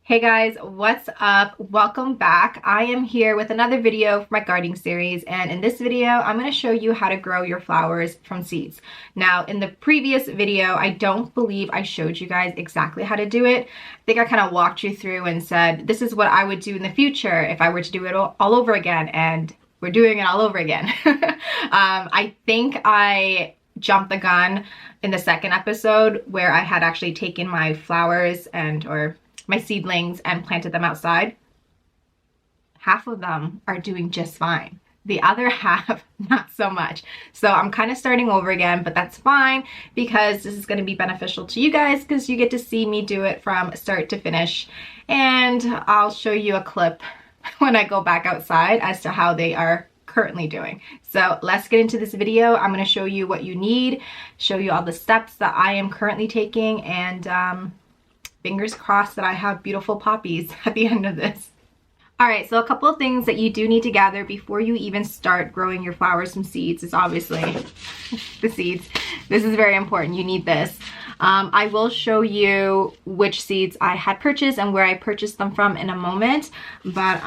Hey guys, what's up? Welcome back. I am here with another video for my gardening series, and in this video I'm going to show you how to grow your flowers from seeds. Now in the previous video I don't believe I showed you guys exactly how to do it. I think I kind of walked you through and said this is what I would do in the future if I were to do it all over again, and we're doing it all over again. I think I jumped the gun in the second episode where I had actually taken my flowers or my seedlings and planted them outside. Half of them are doing just fine. The other half, not so much. So I'm kind of starting over again, but that's fine because this is going to be beneficial to you guys because you get to see me do it from start to finish. And I'll show you a clip when I go back outside as to how they are currently doing. So let's get into this video. I'm going to show you what you need, show you all the steps that I am currently taking, and fingers crossed that I have beautiful poppies at the end of this. All right, so a couple of things that you do need to gather before you even start growing your flowers from seeds is obviously the seeds. This is very important. You need this. I will show you which seeds I had purchased and where I purchased them from in a moment, but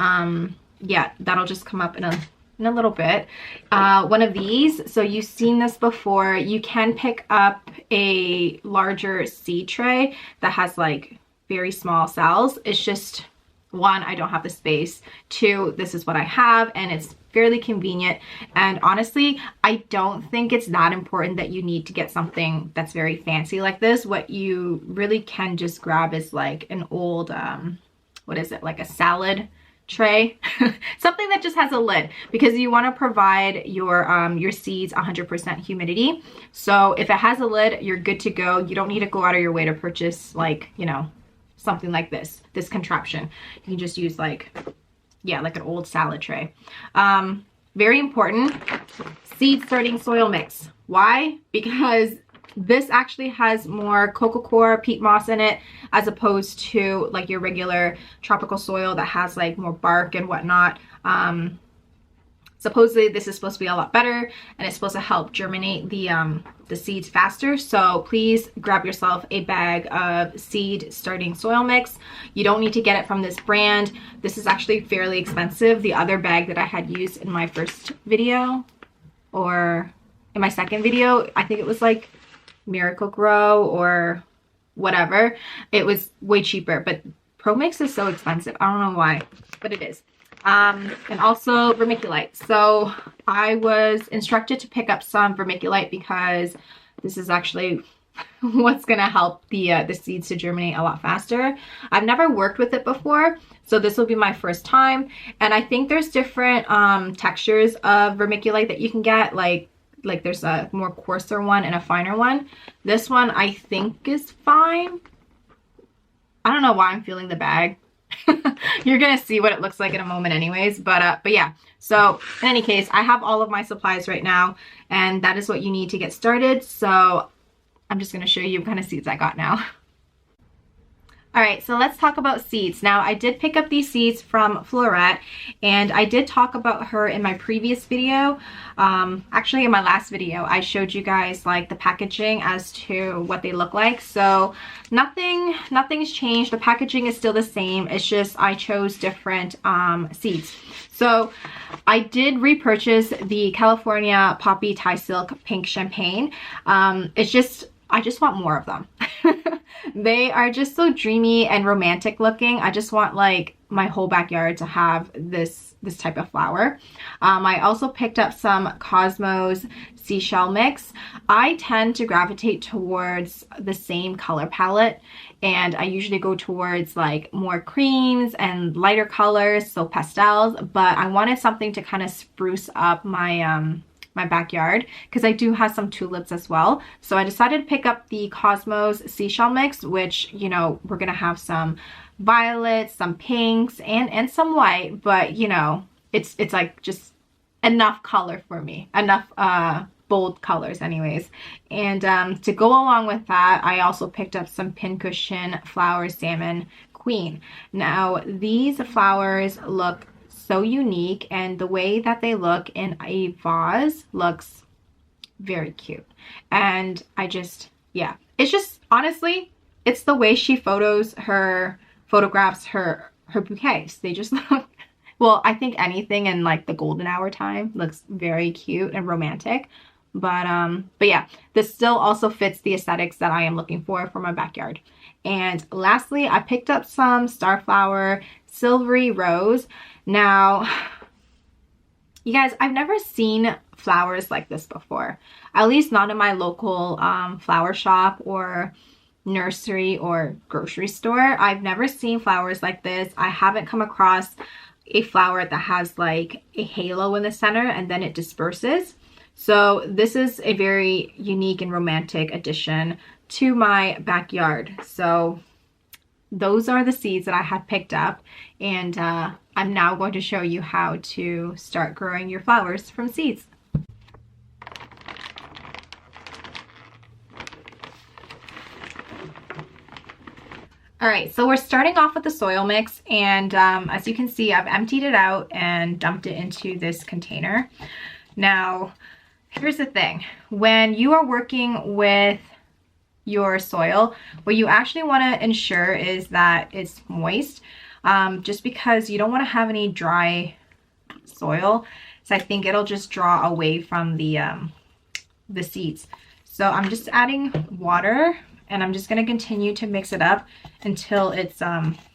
yeah, that'll just come up in a little bit. One of these, so you've seen this before, you can pick up a larger seed tray that has like very small cells. It's just, one, I don't have the space. Two, this is what I have and it's fairly convenient. And honestly, I don't think it's that important that you need to get something that's very fancy like this. What you really can just grab is like an old, what is it, like a salad tray, something that just has a lid, because you want to provide your seeds 100% humidity. So if it has a lid, you're good to go. You don't need to go out of your way to purchase, like, you know, something like this contraption. You can just use like, yeah, like an old salad tray. Very important, seed starting soil mix. Why? Because this actually has more coco coir, peat moss in it, as opposed to like your regular tropical soil that has like more bark and whatnot. Supposedly this is supposed to be a lot better and it's supposed to help germinate the seeds faster. So please grab yourself a bag of seed starting soil mix. You don't need to get it from this brand. This is actually fairly expensive. The other bag that I had used in my first video or in my second video, I think it was like Miracle-Gro or whatever, it was way cheaper, but Pro Mix is so expensive. I don't know why, but it is. And also vermiculite. So I was instructed to pick up some vermiculite because this is actually what's going to help the seeds to germinate a lot faster. I've never worked with it before, so this will be my first time. And I think there's different textures of vermiculite that you can get, like there's a more coarser one and a finer one. This one I think is fine. I don't know why I'm feeling the bag. You're gonna see what it looks like in a moment anyways, but yeah. So in any case, I have all of my supplies right now and that is what you need to get started. So I'm just gonna show you what kind of seeds I got now. All right, so let's talk about seeds. Now, I did pick up these seeds from Floret, and I did talk about her in my previous video. Actually, in my last video, I showed you guys like the packaging as to what they look like. So nothing's changed. The packaging is still the same. It's just I chose different seeds. So I did repurchase the California Poppy Thai Silk Pink Champagne. I just want more of them. They are just so dreamy and romantic looking. I just want like my whole backyard to have this type of flower. I also picked up some Cosmos Seashell Mix. I tend to gravitate towards the same color palette, and I usually go towards like more creams and lighter colors, so pastels, but I wanted something to kind of spruce up my my backyard because I do have some tulips as well. So I decided to pick up the Cosmos Seashell Mix, which, you know, we're gonna have some violets, some pinks, and some white, but you know, it's like just enough color for me, enough bold colors anyways. And to go along with that, I also picked up some Pincushion Flower Salmon Queen. Now these flowers look so unique, and the way that they look in a vase looks very cute. And I just, yeah, it's just honestly, it's the way she photos her photographs her bouquets. They just look, well, I think anything in like the golden hour time looks very cute and romantic. But yeah, this still also fits the aesthetics that I am looking for my backyard. And lastly, I picked up some Starflower Silvery Rose. Now, you guys, I've never seen flowers like this before, at least not in my local flower shop or nursery or grocery store. I've never seen flowers like this. I haven't come across a flower that has like a halo in the center and then it disperses. So this is a very unique and romantic addition to my backyard. So those are the seeds that I have picked up, and I'm now going to show you how to start growing your flowers from seeds. All right, so we're starting off with the soil mix, and as you can see, I've emptied it out and dumped it into this container. Now, here's the thing. When you are working with your soil, what you actually want to ensure is that it's moist, just because you don't want to have any dry soil. So I think it'll just draw away from the seeds. So I'm just adding water, and I'm just going to continue to mix it up until it's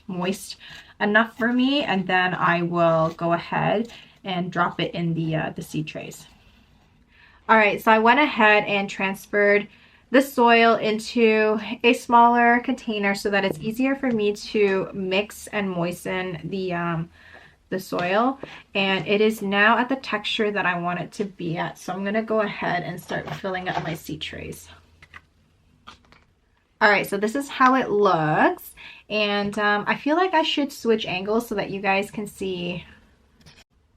moist enough for me, and then I will go ahead and drop it in the seed trays. All right, so I went ahead and transferred the soil into a smaller container so that it's easier for me to mix and moisten the soil, and it is now at the texture that I want it to be at. So I'm going to go ahead and start filling up my seed trays. All right, so this is how it looks, and I feel like I should switch angles so that you guys can see.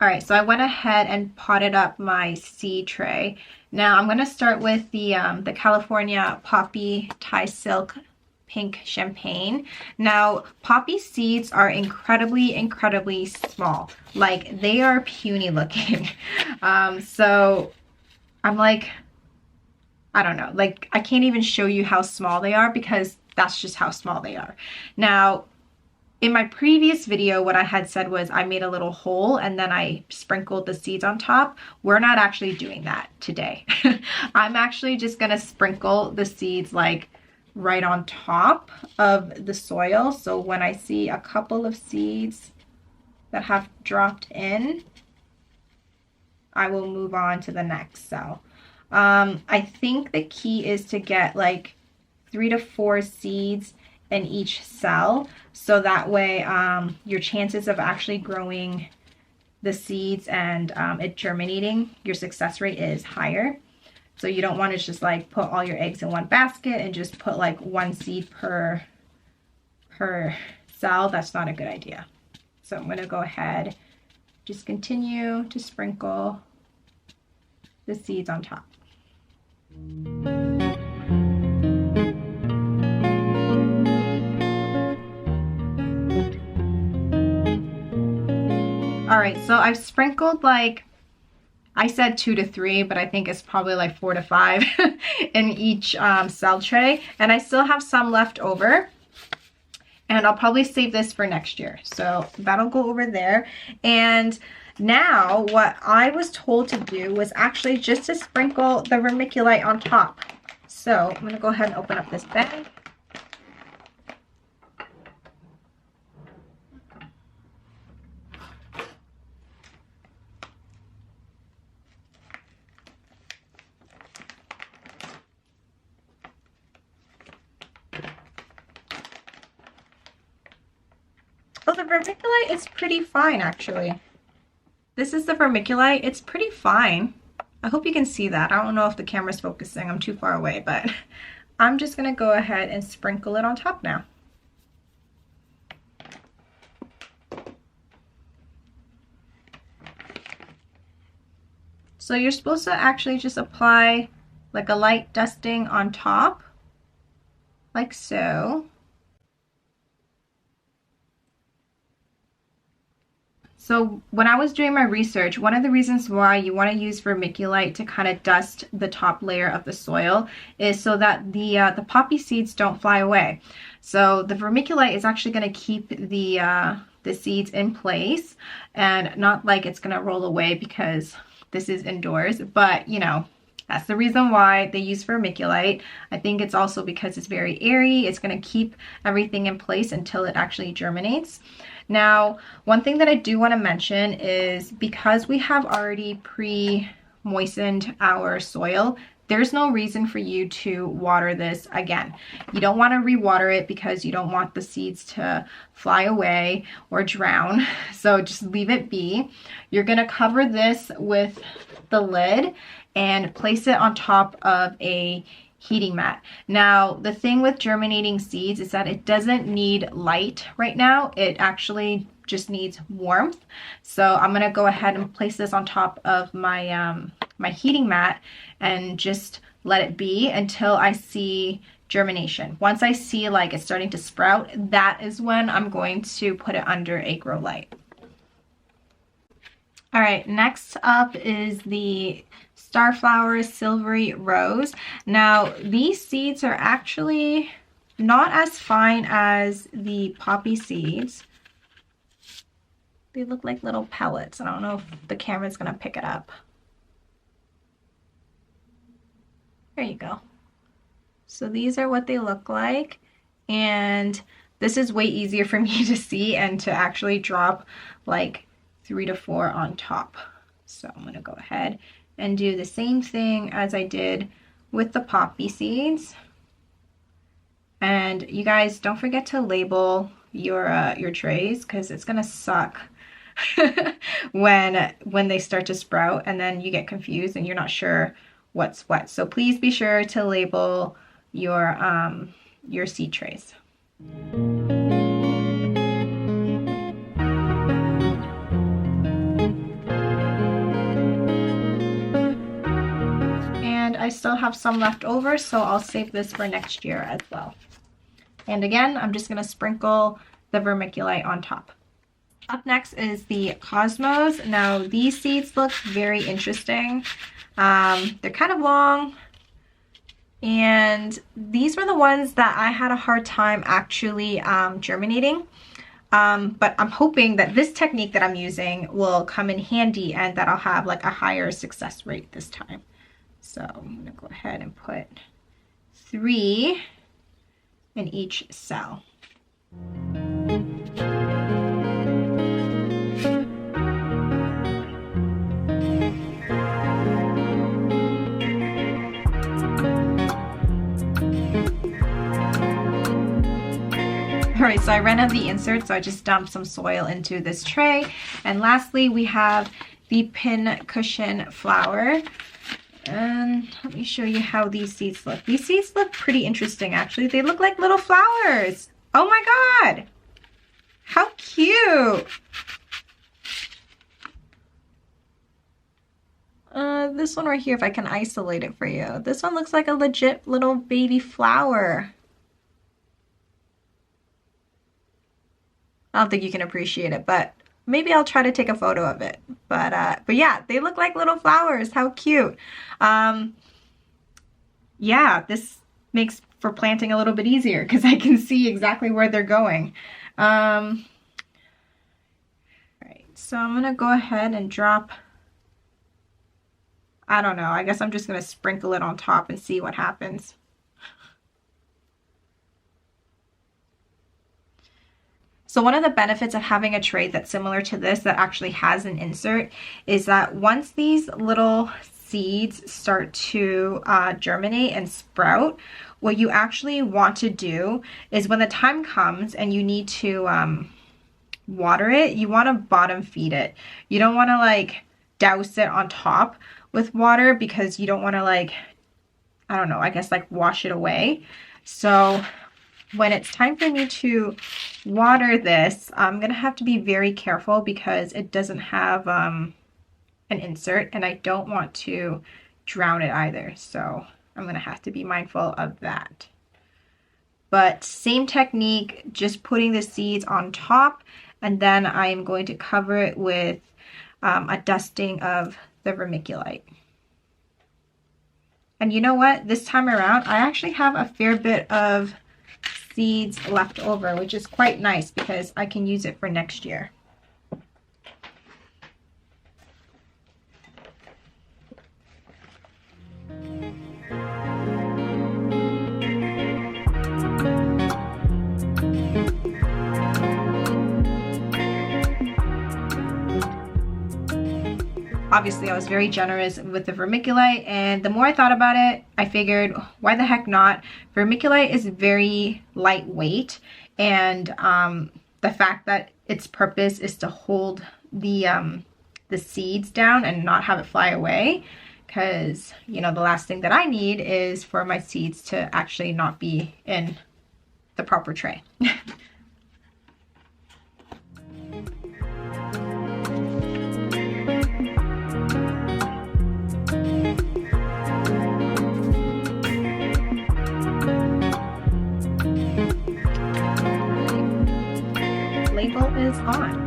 All right, so I went ahead and potted up my seed tray. Now I'm going to start with the California Poppy Thai Silk Pink Champagne. Now, poppy seeds are incredibly small. Like, they are puny looking. So I'm like, I don't know, like I can't even show you how small they are because that's just how small they are. Now, in my previous video, what I had said was I made a little hole and then I sprinkled the seeds on top. We're not actually doing that today. I'm actually just gonna sprinkle the seeds like right on top of the soil. So when I see a couple of seeds that have dropped in, I will move on to the next cell. I think the key is to get like 3 to 4 seeds in each cell, so that way your chances of actually growing the seeds and it germinating, your success rate is higher. So you don't want to just like put all your eggs in one basket and just put like 1 seed per cell. That's not a good idea. So I'm going to go ahead, just continue to sprinkle the seeds on top. All right, so I've sprinkled like, I said 2 to 3, but I think it's probably like 4 to 5 in each cell tray. And I still have some left over. And I'll probably save this for next year. So that'll go over there. And now what I was told to do was actually just to sprinkle the vermiculite on top. So I'm gonna go ahead and open up this bag. Oh, the vermiculite is pretty fine, actually. This is the vermiculite. It's pretty fine. I hope you can see that. I don't know if the camera's focusing. I'm too far away, but I'm just going to go ahead and sprinkle it on top now. So you're supposed to actually just apply like a light dusting on top, like so. So when I was doing my research, one of the reasons why you want to use vermiculite to kind of dust the top layer of the soil is so that the poppy seeds don't fly away. So the vermiculite is actually going to keep the seeds in place, and not like it's going to roll away because this is indoors, but you know, that's the reason why they use vermiculite. I think it's also because it's very airy. It's going to keep everything in place until it actually germinates. Now, one thing that I do want to mention is because we have already pre-moistened our soil, there's no reason for you to water this again. You don't want to re-water it because you don't want the seeds to fly away or drown. So just leave it be. You're going to cover this with the lid and place it on top of a heating mat. Now, the thing with germinating seeds is that it doesn't need light right now. It actually just needs warmth. So I'm gonna go ahead and place this on top of my my heating mat and just let it be until I see germination. Once I see like it's starting to sprout, that is when I'm going to put it under a grow light. All right, next up is the Starflower Silvery Rose. Now, these seeds are actually not as fine as the poppy seeds. They look like little pellets. I don't know if the camera's gonna pick it up. There you go. So these are what they look like. And this is way easier for me to see and to actually drop like 3 to 4 on top. So I'm gonna go ahead and do the same thing as I did with the poppy seeds. And you guys don't forget to label your trays, because it's gonna suck when they start to sprout and then you get confused and you're not sure what's what. So please be sure to label your seed trays. I still have some left over, so I'll save this for next year as well. And again, I'm just going to sprinkle the vermiculite on top. Up next is the Cosmos. Now, these seeds look very interesting. They're kind of long, and these were the ones that I had a hard time actually germinating. But I'm hoping that this technique that I'm using will come in handy and that I'll have like a higher success rate this time. So I'm going to go ahead and put 3 in each cell. Alright, so I ran out of the insert, so I just dumped some soil into this tray. And lastly, we have the pin cushion flower. And let me show you how these seeds look. These seeds look pretty interesting, actually. They look like little flowers. Oh my god! How cute! This one right here, if I can isolate it for you. This one looks like a legit little baby flower. I don't think you can appreciate it, but maybe I'll try to take a photo of it. But yeah, they look like little flowers. How cute. Yeah, this makes for planting a little bit easier because I can see exactly where they're going. All right, so I'm gonna go ahead and drop, I don't know, I guess I'm just gonna sprinkle it on top and see what happens. So one of the benefits of having a tray that's similar to this that actually has an insert is that once these little seeds start to germinate and sprout, what you actually want to do is when the time comes and you need to water it, you want to bottom feed it. You don't want to like douse it on top with water because you don't want to like, I don't know, I guess like wash it away. So when it's time for me to water this, I'm gonna have to be very careful because it doesn't have an insert and I don't want to drown it either. So I'm gonna have to be mindful of that. but same technique, just putting the seeds on top, and then I'm going to cover it with a dusting of the vermiculite. And you know what? This time around, I actually have a fair bit of seeds left over, which is quite nice because I can use it for next year. Obviously, I was very generous with the vermiculite, and the more I thought about it, I figured, why the heck not? Vermiculite is very lightweight, and the fact that its purpose is to hold the seeds down and not have it fly away, because, you know, the last thing that I need is for my seeds to actually not be in the proper tray. Label is on.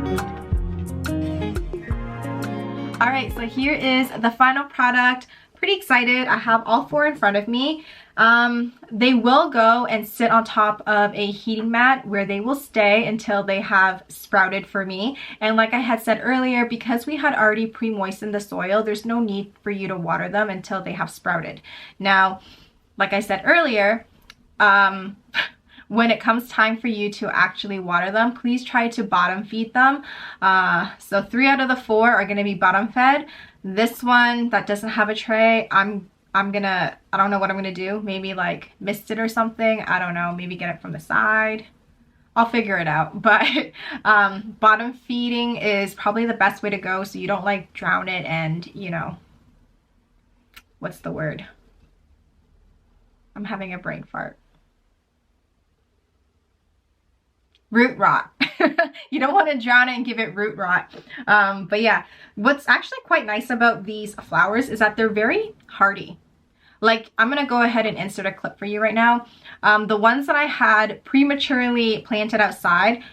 All right, so here is the final product. Pretty excited. I have all 4 in front of me. They will go and sit on top of a heating mat where they will stay until they have sprouted for me. And like I had said earlier, because we had already pre-moistened the soil, there's no need for you to water them until they have sprouted. Now, like I said earlier, when it comes time for you to actually water them, please try to bottom feed them. So 3 out of the 4 are gonna be bottom fed. This one that doesn't have a tray, I don't know what I'm gonna do. Maybe like mist it or something. I don't know, maybe get it from the side. I'll figure it out. But bottom feeding is probably the best way to go, so you don't like drown it and, you know, what's the word? I'm having a brain fart. Root rot. You don't want to drown it and give it root rot. But yeah, what's actually quite nice about these flowers is that they're very hardy. Like, I'm gonna go ahead and insert a clip for you right now. The ones that I had prematurely planted outside,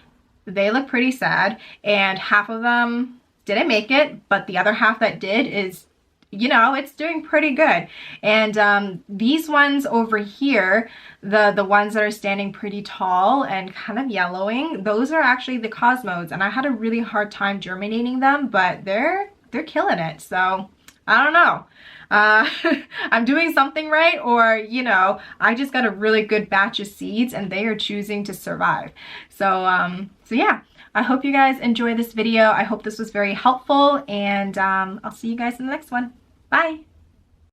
they look pretty sad, and half of them didn't make it, but the other half that did is, you know, it's doing pretty good. And these ones over here, the ones that are standing pretty tall and kind of yellowing, those are actually the Cosmos, and I had a really hard time germinating them, but they're killing it. So I don't know. I'm doing something right, or, you know, I just got a really good batch of seeds and they are choosing to survive. So yeah, I hope you guys enjoy this video. I hope this was very helpful, and I'll see you guys in the next one. Bye.